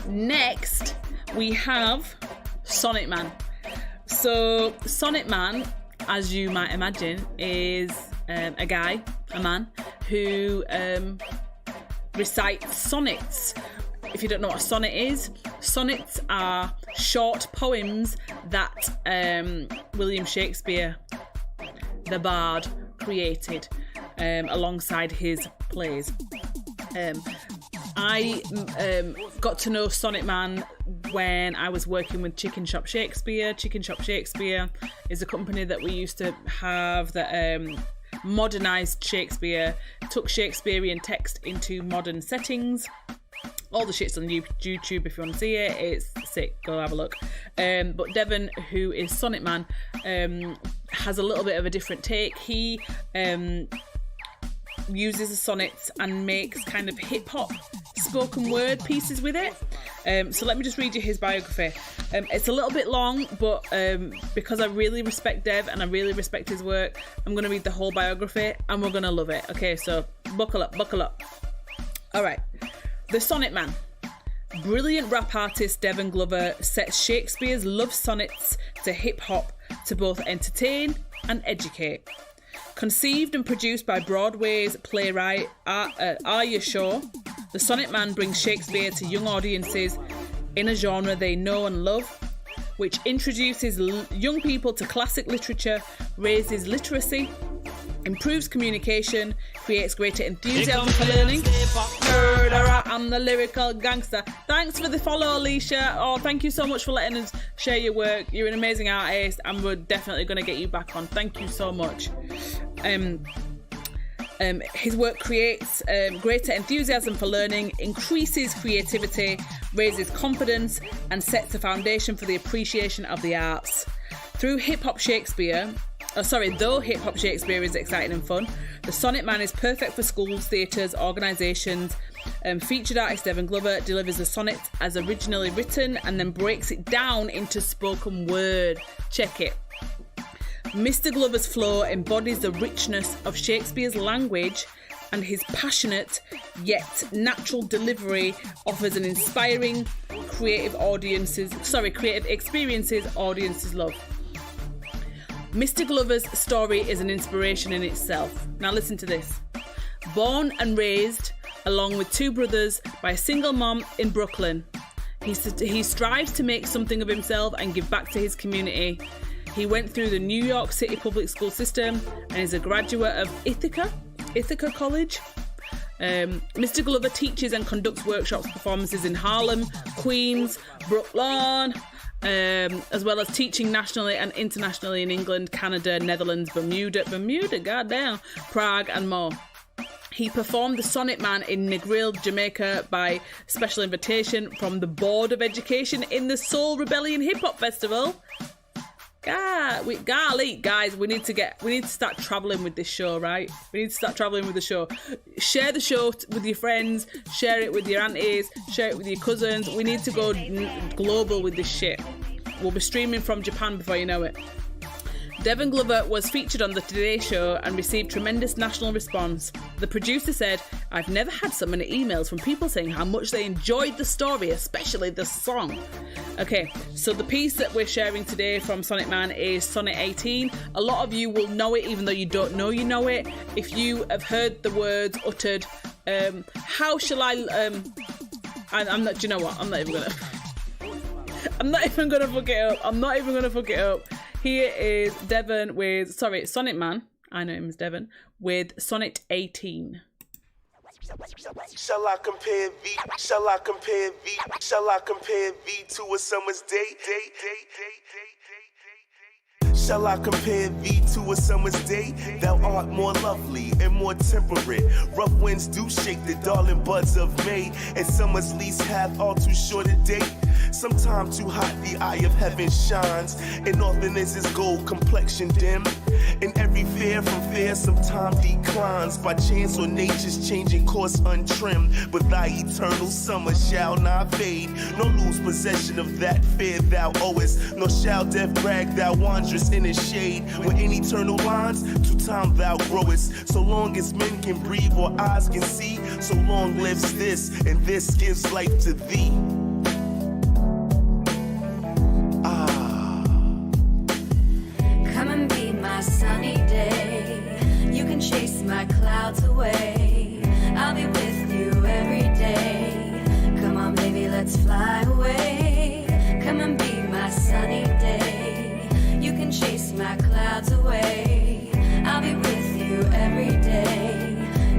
Next, we have Sonnet Man. So, Sonnet Man, as you might imagine, is a man, who recites sonnets. If you don't know what a sonnet is, sonnets are short poems that William Shakespeare, the bard, created alongside his plays. I got to know Sonnet Man when I was working with Chicken Shop Shakespeare. Chicken Shop Shakespeare is a company that we used to have that modernised Shakespeare, took Shakespearean text into modern settings. All the shit's on YouTube if you want to see it. It's sick. Go have a look. But Devon, who is Sonnet Man, has a little bit of a different take. He uses the sonnets and makes kind of hip-hop spoken word pieces with it. So let me just read you his biography. It's a little bit long, but because I really respect Dev and I really respect his work, I'm going to read the whole biography and we're going to love it. Okay, so buckle up. All right. The Sonnet Man. Brilliant rap artist Devon Glover sets Shakespeare's love sonnets to hip-hop to both entertain and educate. Conceived and produced by Broadway's playwright Alyshah, the Sonnet Man brings Shakespeare to young audiences in a genre they know and love, which introduces young people to classic literature, raises literacy, improves communication, creates greater enthusiasm for learning. Murderer, I'm the lyrical gangster. Thanks for the follow, Alyshah. Oh, thank you so much for letting us share your work. You're an amazing artist, and we're definitely going to get you back on. Thank you so much. His work creates greater enthusiasm for learning, increases creativity, raises confidence, and sets the foundation for the appreciation of the arts. Though hip-hop Shakespeare is exciting and fun, the Sonnet Man is perfect for schools, theatres, organisations. Featured artist Devon Glover delivers the sonnet as originally written and then breaks it down into spoken word. Check it. Mr. Glover's flow embodies the richness of Shakespeare's language and his passionate yet natural delivery offers an inspiring creative experiences audiences love. Mr. Glover's story is an inspiration in itself. Now listen to this. Born and raised along with two brothers by a single mom in Brooklyn, he strives to make something of himself and give back to his community. He went through the New York City public school system and is a graduate of Ithaca College. Mr. Glover teaches and conducts workshops, performances in Harlem, Queens, Brooklyn, as well as teaching nationally and internationally in England, Canada, Netherlands, Bermuda, goddamn, Prague and more. He performed the Sonnet Man in Negril, Jamaica by special invitation from the Board of Education in the Soul Rebellion Hip Hop Festival. Guys, we need to start travelling with this show, right? We need to start travelling with the show. Share the show with your friends, share it with your aunties, share it with your cousins. We need to go global with this shit. We'll be streaming from Japan before you know it. Devon Glover was featured on the Today Show and received tremendous national response. The producer said, "I've never had so many emails from people saying how much they enjoyed the story, especially the song." Okay, so the piece that we're sharing today from Sonnet Man is Sonnet 18. A lot of you will know it even though you don't know you know it. If you have heard the words uttered, how shall I... I'm not... Do you know what? I'm not even gonna fuck it up. Here is Devon with... Sorry, Sonnet Man. I know him as Devon. With Sonnet 18. Shall I compare V to a summer's day? Shall I compare thee to a summer's day? Thou art more lovely and more temperate. Rough winds do shake the darling buds of May, and summer's lease hath all too short a date. Sometimes too hot the eye of heaven shines, and northern is his gold complexion dim. And every fair from fair sometimes declines, by chance or nature's changing course untrimmed. But thy eternal summer shall not fade, nor lose possession of that fair thou owest, nor shall death brag thou wanderest in its shade. Where in eternal lines to time thou growest. So long as men can breathe or eyes can see, so long lives this, and this gives life to thee. Come and be my sunny day. You can chase my clouds away. I'll be with you every day. Come on, baby, let's fly away. Come and be my sunny day. You can chase my clouds away. I'll be with you every day.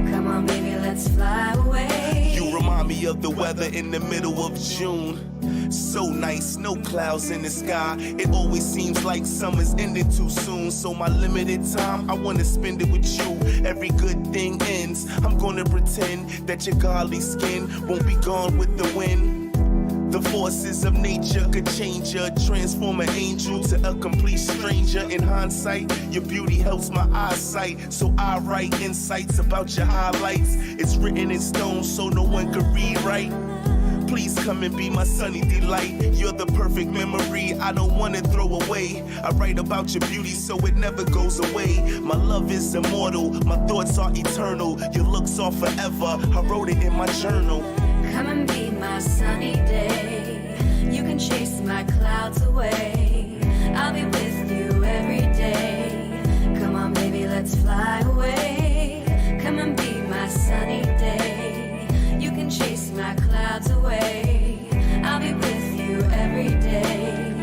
Come on, baby, let's fly away. You remind me of the weather in the middle of June. So nice, no clouds in the sky. It always seems like summer's ending too soon. So my limited time, I wanna spend it with you. Every good thing ends. I'm gonna pretend that your godly skin won't be gone with the wind. The forces of nature could change you, transform an angel to a complete stranger. In hindsight, your beauty helps my eyesight, so I write insights about your highlights. It's written in stone so no one could rewrite. Please come and be my sunny delight. You're the perfect memory I don't want to throw away. I write about your beauty so it never goes away. My love is immortal, my thoughts are eternal. Your looks are forever, I wrote it in my journal. Come and be my sunny day. You can chase my clouds away. I'll be with you every day. Come on, baby, let's fly away. Come and be my sunny day. You can chase my clouds away. I'll be with you every day.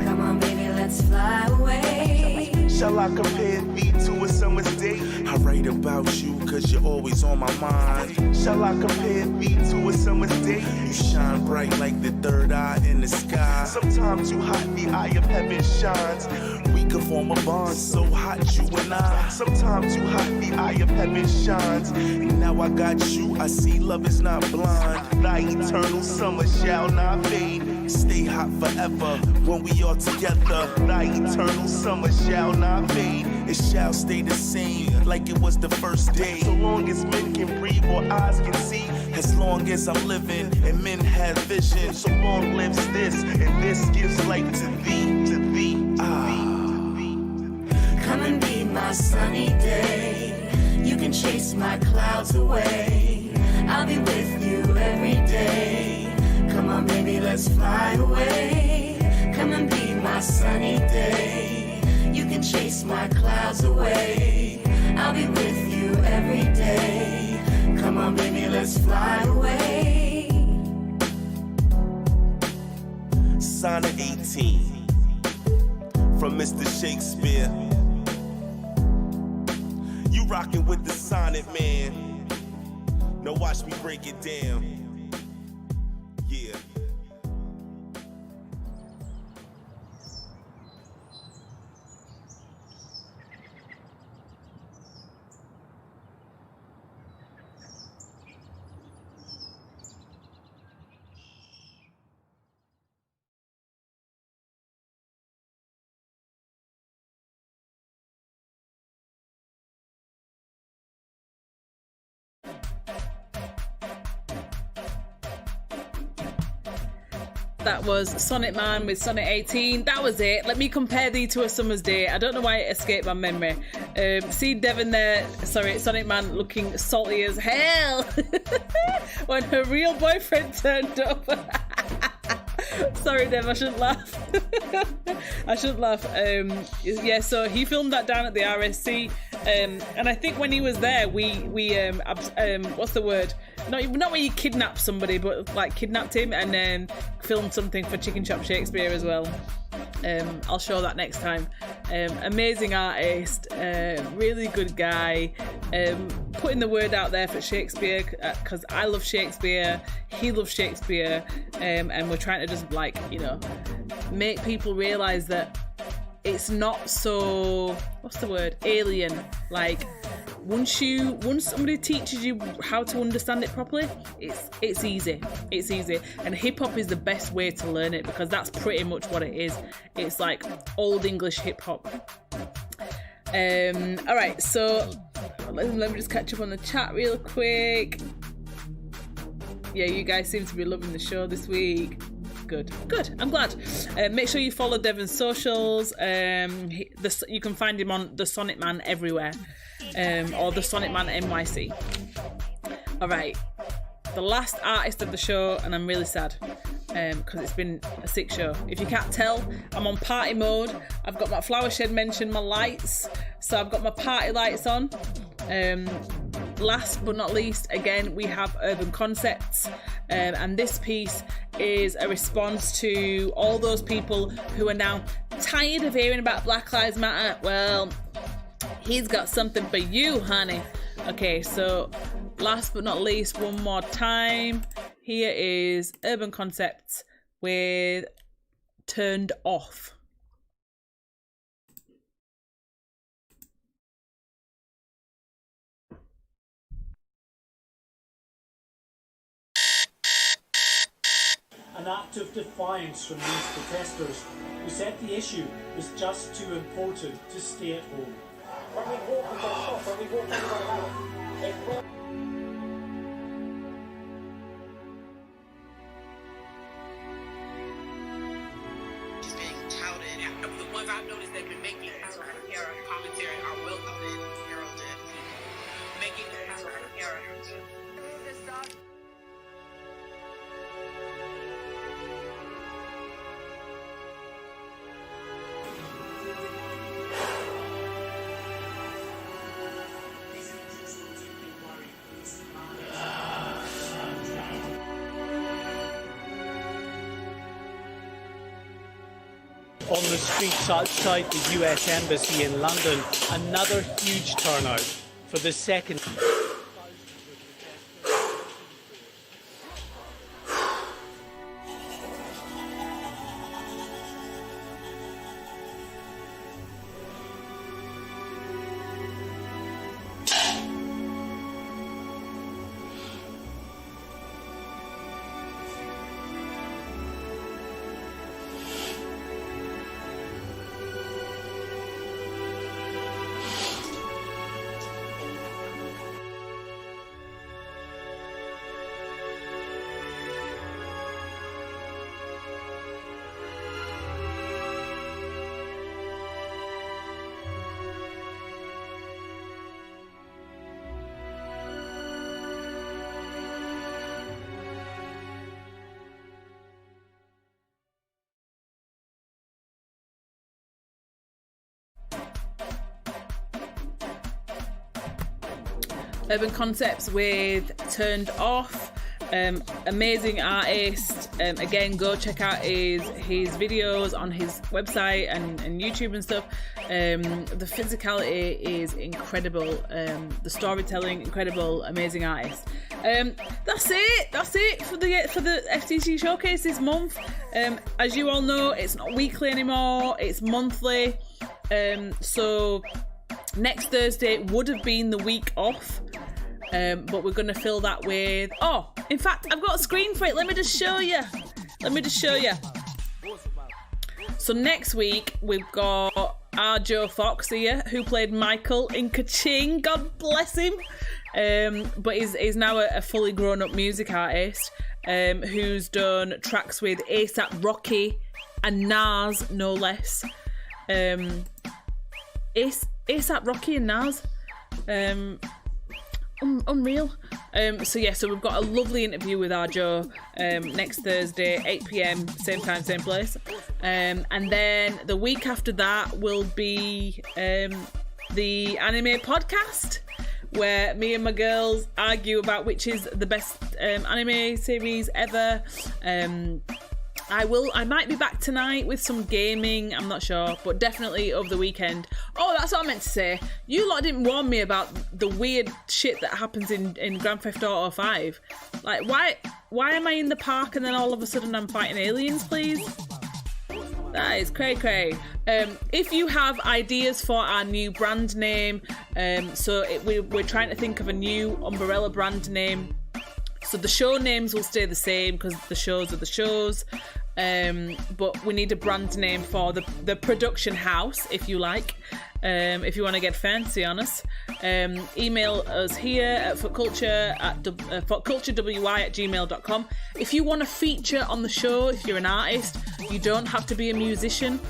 Come on, baby, let's fly away. Shall I compare thee to a summer's day? I write about you cause you're always on my mind. Shall I compare thee to a summer's day? You shine bright like the third eye in the sky. Sometimes too hot the eye of heaven shines. We could form a bond so hot you and I. Sometimes too hot the eye of heaven shines. And now I got you, I see love is not blind. Thy eternal summer shall not fade. Stay hot forever when we are together. Thy eternal summer shall not fade. It shall stay the same like it was the first day. So long as men can breathe or eyes can see. As long as I'm living and men have vision. So long lives this, and this gives life to thee, to thee, Come and be my sunny day. You can chase my clouds away. I'll be with you every day. Come on, baby, let's fly away. Come and be my sunny day. You can chase my clouds away. I'll be with you every day. Come on, baby, let's fly away. Sonnet 18 from Mr. Shakespeare. You rockin' with the Sonnet Man. Now watch me break it down. Yeah. That was Sonnet Man with Sonnet 18. That was it. Let me compare thee to a summer's day. I don't know why it escaped my memory. See Devon there, sorry, Sonnet Man looking salty as hell when her real boyfriend turned up. Sorry, Dev, I shouldn't laugh. I shouldn't laugh. Yeah, so he filmed that down at the RSC, and I think when he was there, we what's the word? Not when you kidnap somebody, but like kidnapped him and then filmed something for Chicken Shop Shakespeare as well. I'll show that next time. Amazing artist, really good guy, putting the word out there for Shakespeare, because I love Shakespeare, he loves Shakespeare, and we're trying to just like, you know, make people realise that it's not so, what's the word, alien. Like once somebody teaches you how to understand it properly, it's easy. It's easy. And hip hop is the best way to learn it, because that's pretty much what it is. It's like old English hip hop. All right, so let me just catch up on the chat real quick. Yeah, you guys seem to be loving the show this week. Good, I'm glad. Make sure you follow Devon's socials. You can find him on the Sonnet Man everywhere, or the Sonnet Man NYC. All right, the last artist of the show, and I'm really sad because it's been a sick show. If you can't tell, I'm on party mode. I've got my flower shed mentioned, my lights, so I've got my party lights on. Last but not least, again, we have Urban Conceptz, and this piece is a response to all those people who are now tired of hearing about Black Lives Matter. Well, he's got something for you, honey. Okay, so last but not least, one more time, here is Urban Conceptz with Turned Off. An act of defiance from these protesters who said the issue was just too important to stay at home. When we walk, we don't stop. When we walk, everybody out. It's being touted. The ones I've noticed they've been making era commentary are well heralded. Making the era. On the streets outside the US Embassy in London, another huge turnout for the second. Urban Conceptz with Turned Off. Amazing artist. Again, go check out his videos on his website and YouTube and stuff. The physicality is incredible. The storytelling, incredible. Amazing artist. That's it for the FTC Showcase this month. As you all know, it's not weekly anymore, it's monthly. So next Thursday would have been the week off, but we're going to fill that with... Oh, in fact, I've got a screen for it. Let me just show you. So next week, we've got our Joe Fox here, who played Michael in Ka-Ching. God bless him. But he's now a fully grown-up music artist who's done tracks with A$AP Rocky and Nas, no less. A$AP Rocky and Nas. Unreal. So we've got a lovely interview with our Joe next Thursday, 8 p.m, same time, same place. And then the week after that will be the anime podcast, where me and my girls argue about which is the best anime series ever. I might be back tonight with some gaming, I'm not sure, but definitely over the weekend. Oh, that's what I meant to say. You lot didn't warn me about the weird shit that happens in Grand Theft Auto 5. Like, why am I in the park and then all of a sudden I'm fighting aliens, please? That is cray-cray. If you have ideas for our new brand name, we're trying to think of a new umbrella brand name. So the show names will stay the same because the shows are the shows. But we need a brand name for the production house, if you like. If you want to get fancy on us, email us here at footculturewy@gmail.com. If you want to feature on the show, if you're an artist, you don't have to be a musician,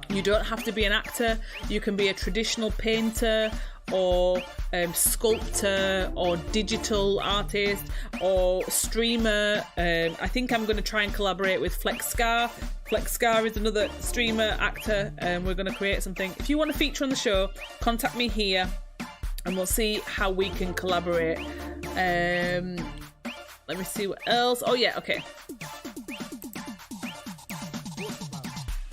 you don't have to be an actor, you can be a traditional painter or sculptor or digital artist or streamer. I think I'm going to try and collaborate with Flexscar. Flexscar is another streamer, actor, and we're going to create something. If you want to feature on the show, contact me here and we'll see how we can collaborate. Let me see what else. Oh yeah, okay.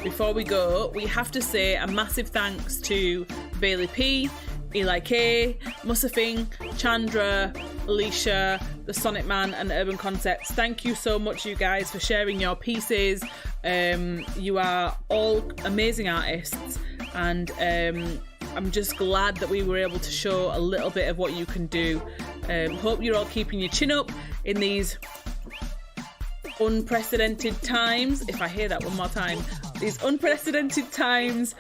Before we go, we have to say a massive thanks to Bailey P, Eli K, Musufing, Chandra, Alyshah, the Sonnet Man, and Urban Conceptz. Thank you so much, you guys, for sharing your pieces. You are all amazing artists, and I'm just glad that we were able to show a little bit of what you can do. Hope you're all keeping your chin up in these unprecedented times. If I hear that one more time, these unprecedented times.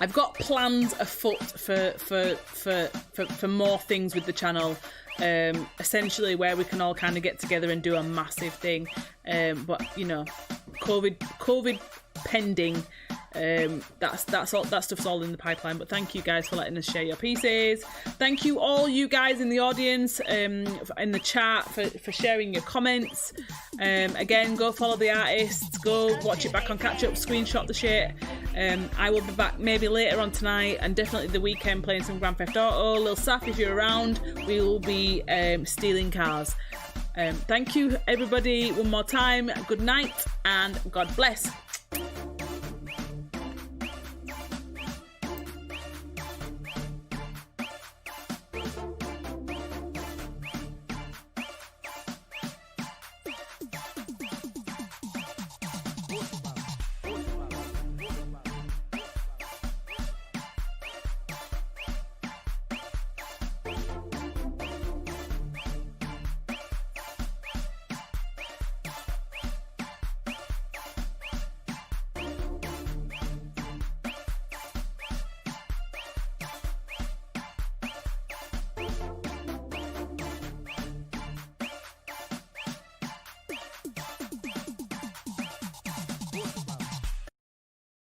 I've got plans afoot for more things with the channel, essentially where we can all kind of get together and do a massive thing. But you know, COVID pending. That stuff's all in the pipeline. But thank you guys for letting us share your pieces. Thank you all you guys in the audience, in the chat, for sharing your comments. Again, go follow the artists, go watch it back on catch up, screenshot the shit. I will be back maybe later on tonight and definitely the weekend playing some Grand Theft Auto. Lil Saf, if you're around, we will be stealing cars. Thank you everybody one more time. Good night and God bless.